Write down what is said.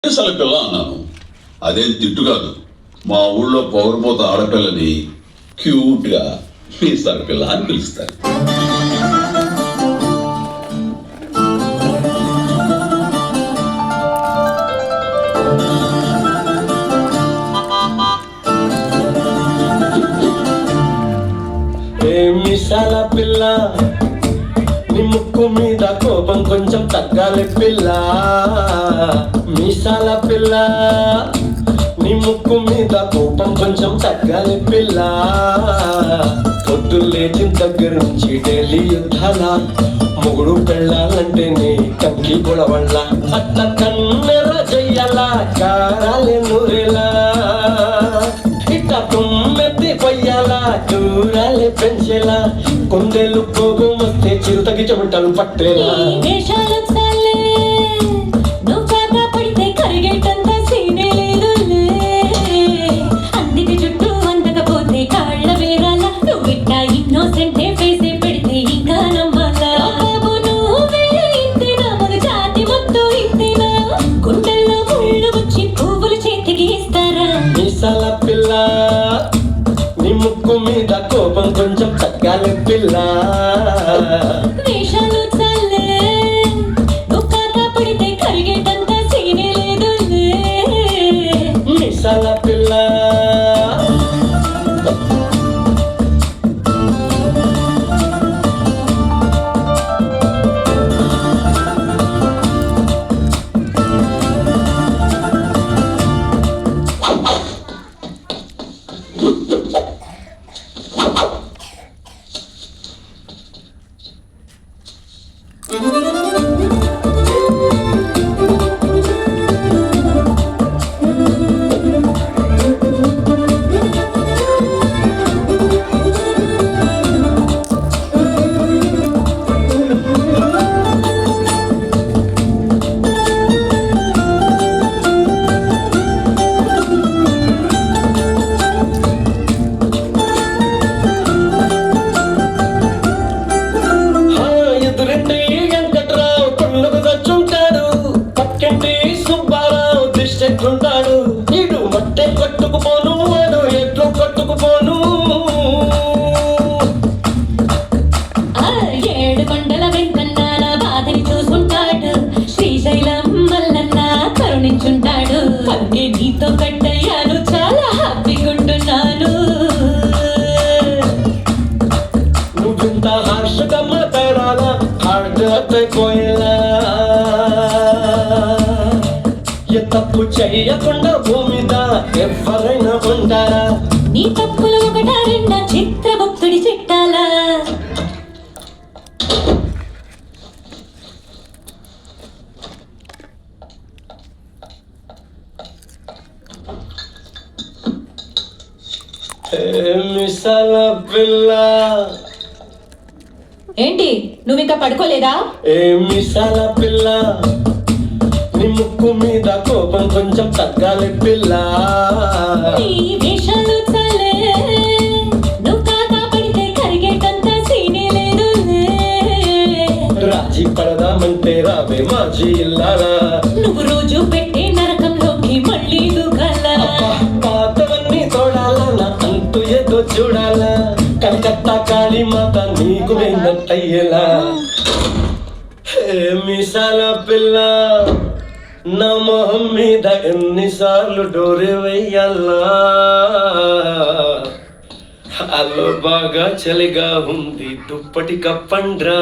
మీసాల పిల్ల అన్నాను. అదేం తిట్టు కాదు. మా ఊళ్ళో పొగరపోత ఆడపిల్లని క్యూట్గా మీసాల పిల్ల అని పిలుస్తారు. మీసాల పిల్ల నీ ముక్కు మీద కోపం కొంచెం తగ్గాలి పిల్ల. మీసాల పిల్ల నీ ముక్కు మీద కోపం కొంచెం తగ్గాలి పిల్ల. పొద్దు లేచిన దగ్గర నుంచి డైలీ యుద్ధాల మొగుడు పెళ్ళాలంటే నీ కంకి గొడవళ్ళ అట్ల కన్నెర చెయ్యాల కారాలే నూరేలా ఇట్ట తుమ్మెత్తి పొయ్యాలా దూరాలే పెంచేలా కొందెలు కోపం వస్తే చిరుతకి చెమటలు పట్టేలా. మీసాల పిల్ల నీ ముక్కు మీద కోపం కొంచెం తగ్గాలి పిల్ల. వేషాలు చాలే నువ్వు కాక పడితే కరిగేటంత సీనే లేదు. మీసాల పిల్ల ఎట్లుంటాడు నీడు మట్టే కొట్టుకుపోను వాడు ఎట్లు కొట్టుకుపోను. ఏడు కొండల వెంకన్న బాధని చూసుకుంటాడు. శ్రీశైలం మల్లన్న కరుణించుంటాడు. అందుకే నీతో కట్టయ్యాను చాలా హ్యాపీగా ఉంటున్నాను. నువ్వింత హార్షగా మాట్లాడాలా హార్ట్పోయేలా. తప్పు చెయ్యకుండా భూమిద ఎవరైనా ఉంటారా. నీ తప్పులు ఒకటా రెండా చిత్రభక్తుడి చిట్టాలా. మీసాల పిల్ల ఏంటి నువ్వు ఇంకా పడుకోలేదా? మీసాల పిల్ల నీ ముక్కు మీద కోపం కొంచెం తగ్గాలి పిల్ల. వేషాలు చాలే నువ్వు కాక పడితే కరిగేటంత సీనే లేదు. రాజీ పడదామంటే రావే మాజీ ఇల్లాలా. నువ్వు రోజు పెట్టే నరకంలోకి మళ్ళీ దూకాలా. పాతవన్నీ తోడాలా అంటూ ఏదో చూడాలా. కలకత్తా కాళీ మాత నీకు వెంగట్టయ్యేలా. మీసాల పిల్ల నా మొహం మీద ఎన్నిసార్లు డోరే వెయ్యాలా. అల్లో బాగా చలిగా ఉంది దుప్పటి కప్పండ్రా.